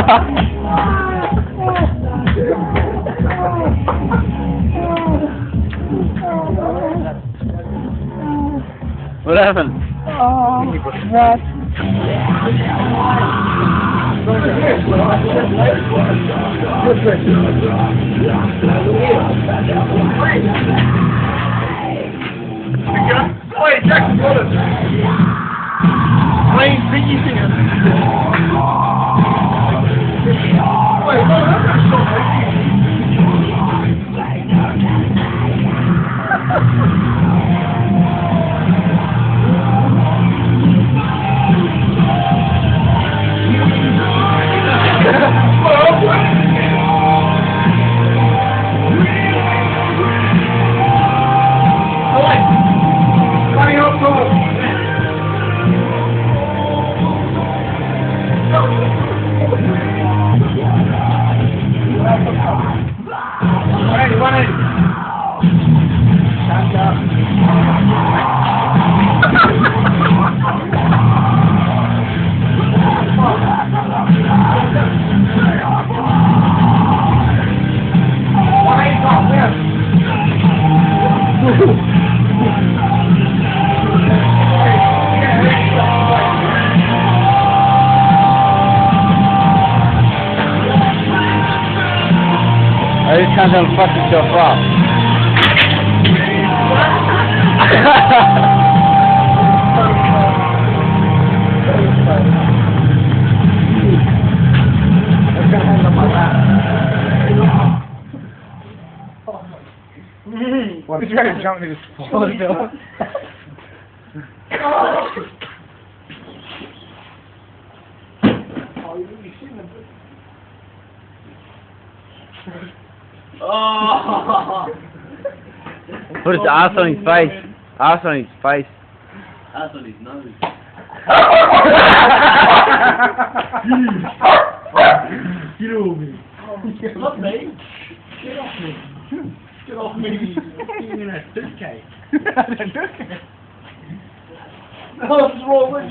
What happened? Oh, what? Wait, Jackson, got it. Playing Piggy Singer. Wait, no, that's not shot, I just can't tell fuck yourself up. What? He's ready to jump into this fallen bill. Oh! Put his ass on his face. Ass on his face. That's on his nose. Get off me. Not me. Get off me. Get off me. You're in a suitcase. I don't know. What's wrong with you?